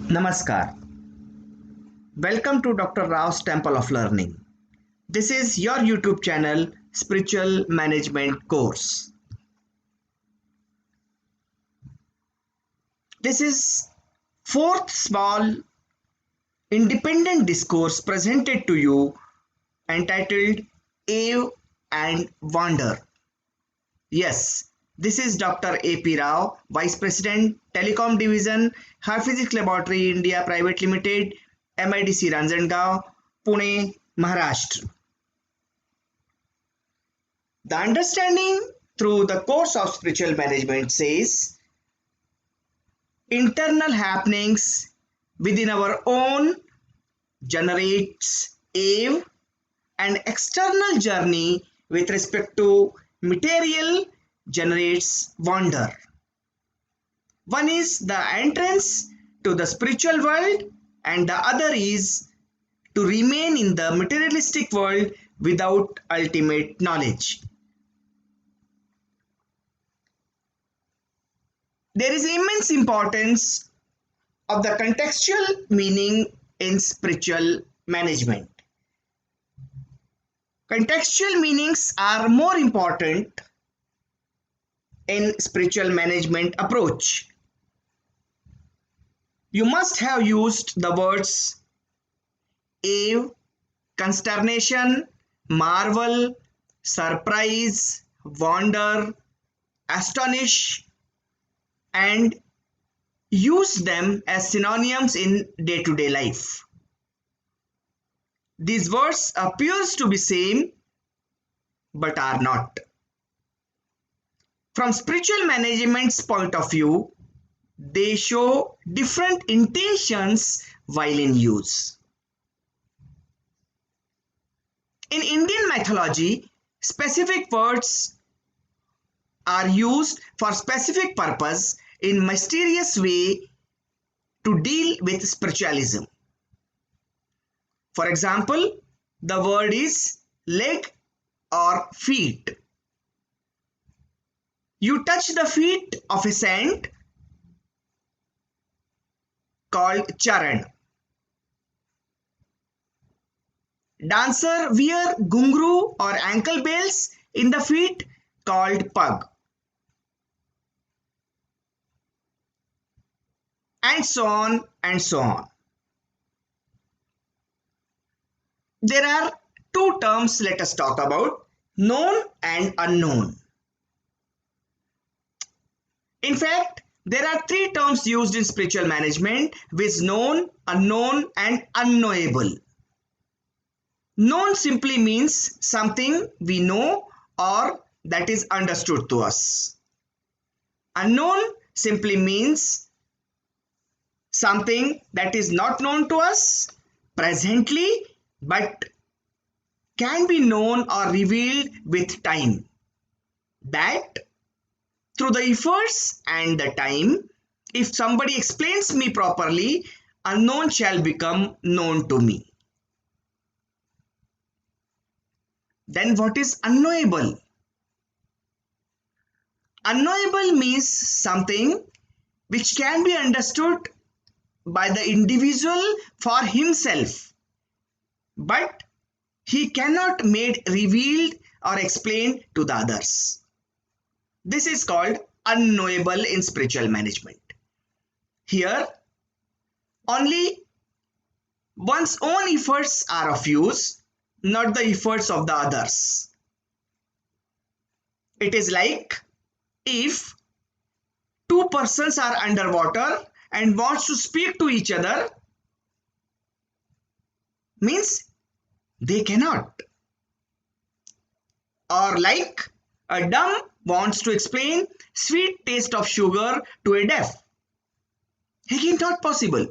Namaskar. Welcome to Dr. Rao's Temple of Learning. This is your YouTube channel, Spiritual Management Course. This is fourth small independent discourse presented to you entitled Ave and Wonder. Yes, this is Dr. A.P. Rao, Vice President, Telecom Division, High Physics Laboratory India Private Limited, MIDC Ranjangaon, Pune, Maharashtra. The understanding through the course of spiritual management says internal happenings within our own generates Ave and external journey with respect to material generates wonder. One is the entrance to the spiritual world and the other is to remain in the materialistic world without ultimate knowledge. There is immense importance of the contextual meaning in spiritual management. Contextual meanings are more important in spiritual management approach. You must have used the words awe, consternation, marvel, surprise, wonder, astonish, and use them as synonyms in day-to-day life. These words appears to be same but are not. From spiritual management's point of view, they show different intentions while in use. In Indian mythology, specific words are used for specific purpose in mysterious way to deal with spiritualism. For example, the word is leg or feet. You touch the feet of a saint called charan. Dancer wear gungru or ankle bells in the feet called pug. And so on and so on. There are two terms let us talk about, known and unknown. In fact, there are three terms used in spiritual management which known, unknown and unknowable. Known simply means something we know or that is understood to us. Unknown simply means something that is not known to us presently but can be known or revealed with time. That through the efforts and the time, if somebody explains me properly, unknown shall become known to me. Then what is unknowable? Unknowable means something which can be understood by the individual for himself, but he cannot made revealed or explained to the others. This is called unknowable in spiritual management. Here, only one's own efforts are of use, not the efforts of the others. It is like if two persons are underwater and wants to speak to each other, means they cannot. Or like a dumb wants to explain sweet taste of sugar to a deaf. Again, not possible.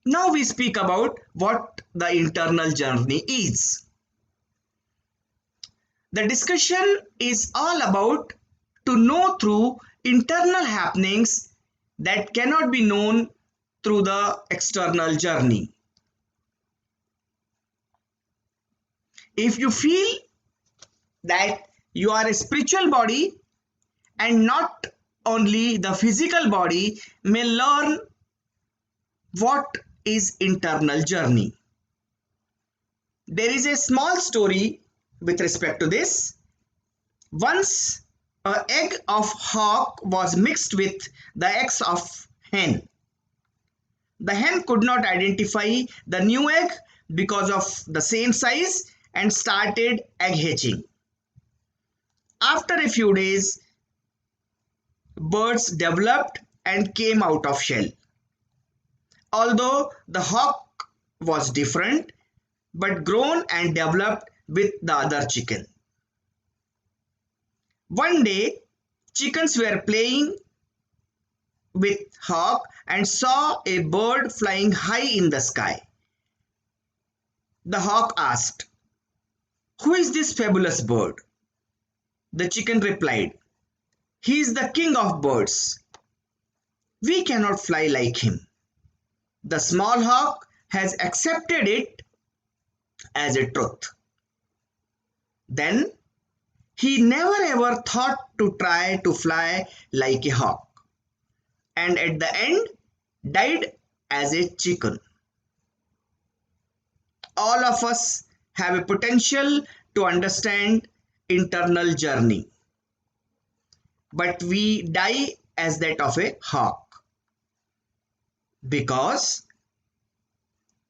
Now we speak about what the internal journey is. The discussion is all about to know through internal happenings that cannot be known through the external journey. If you feel that you are a spiritual body and not only the physical body may learn what is internal journey. There is a small story with respect to this. Once an egg of hawk was mixed with the eggs of hen. The hen could not identify the new egg because of the same size and started egg hatching. After a few days, birds developed and came out of shell. Although the hawk was different, but grown and developed with the other chicken. One day, chickens were playing with hawk and saw a bird flying high in the sky. The hawk asked, "Who is this fabulous bird?" The chicken replied, "He is the king of birds. We cannot fly like him." The small hawk has accepted it as a truth. Then he never ever thought to try to fly like a hawk, and at the end died as a chicken. All of us have a potential to understand internal journey, but we die as that of a hawk because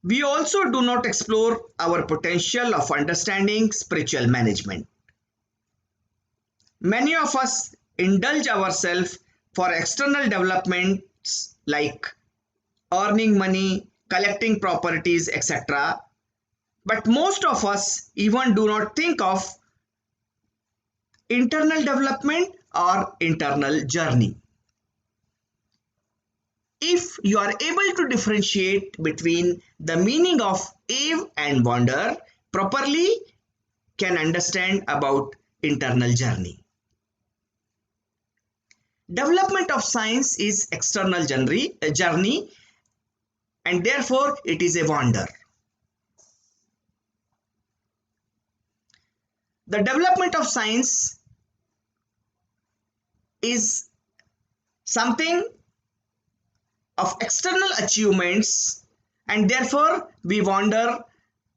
we also do not explore our potential of understanding spiritual management. Many of us indulge ourselves for external developments like earning money, collecting properties, etc. But most of us even do not think of internal development or internal journey. If you are able to differentiate between the meaning of awe and wonder properly, can understand about internal journey. Development of science is external journey, and therefore it is a wonder. The development of science is something of external achievements, and therefore we wonder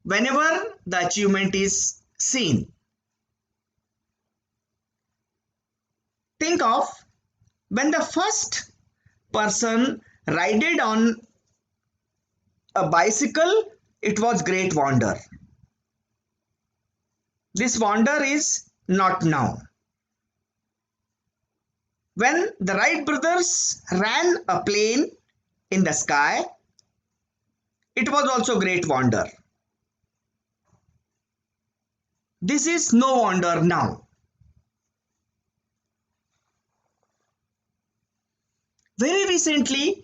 whenever the achievement is seen. Think of when the first person rided on a bicycle, it was great wonder. This wonder is not now. When the Wright brothers ran a plane in the sky, it was also great wonder. This is no wonder now. Very recently,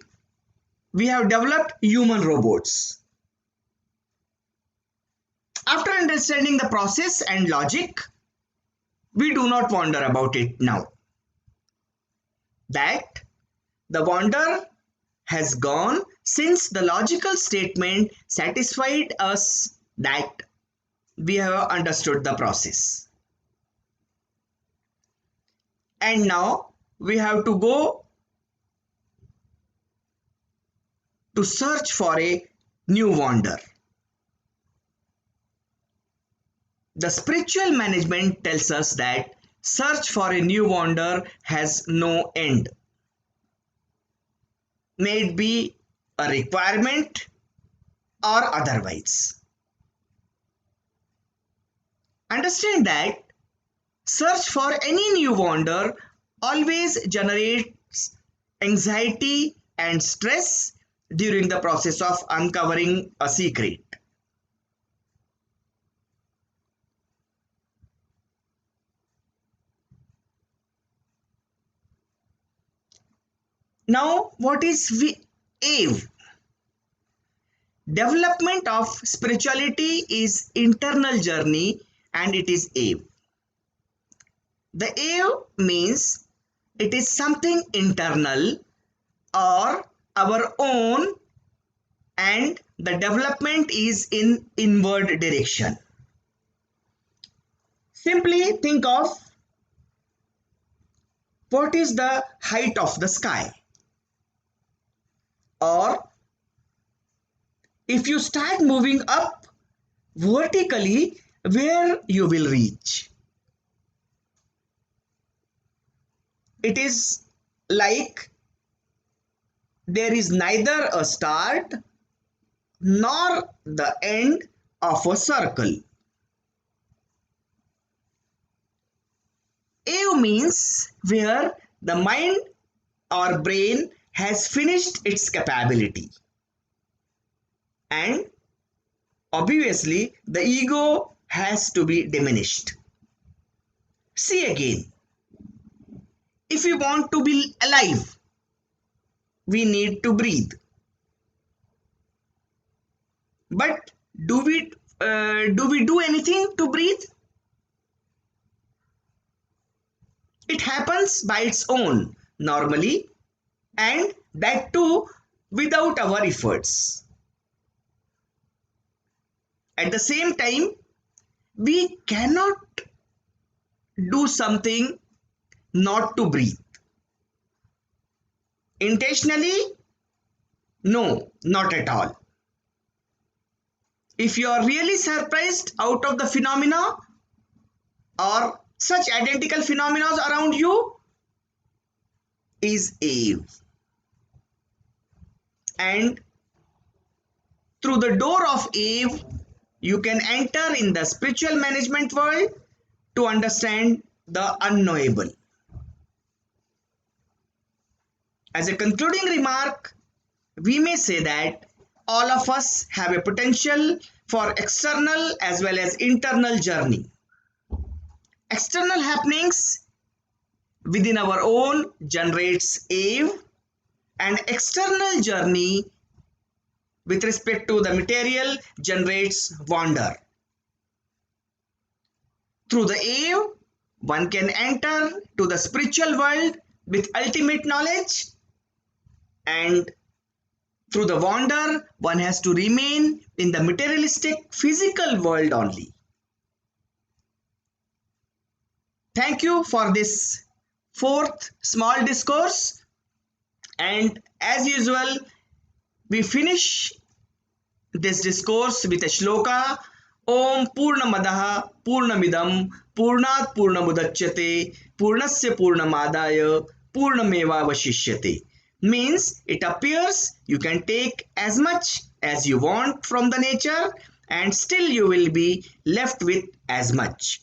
we have developed human robots. After understanding the process and logic, we do not wonder about it now. That the wonder has gone since the logical statement satisfied us that we have understood the process. And now we have to go to search for a new wonder. The spiritual management tells us that search for a new wonder has no end. May it be a requirement or otherwise. Understand that search for any new wonder always generates anxiety and stress during the process of uncovering a secret. Now, what is AVE? Development of spirituality is internal journey and it is AVE. The AVE means it is something internal or our own, and the development is in inward direction. Simply think of what is the height of the sky? Or if you start moving up vertically, where you will reach? It is like there is neither a start nor the end of a circle. Ave means where the mind or brain has finished its capability, and obviously the ego has to be diminished. See again, if we want to be alive, we need to breathe. But do we do anything to breathe? It happens by its own normally, and that too without our efforts. At the same time, we cannot do something not to breathe. Intentionally? No, not at all. If you are really surprised out of the phenomena or such identical phenomena around you, is Ave. And through the door of Ave, you can enter in the spiritual management world to understand the unknowable. As a concluding remark, we may say that all of us have a potential for external as well as internal journey. External happenings within our own generates Ave, and external journey with respect to the material generates wonder. Through the Ave, one can enter to the spiritual world with ultimate knowledge, and through the wonder, one has to remain in the materialistic physical world only. Thank you for this fourth small discourse, and as usual, we finish this discourse with a shloka. Om Purnamadaha Purnamidam Purnat Purnamudachyate Purnasya Purnamadaya Purnameva Vashishyate. Means it appears you can take as much as you want from the nature and still you will be left with as much.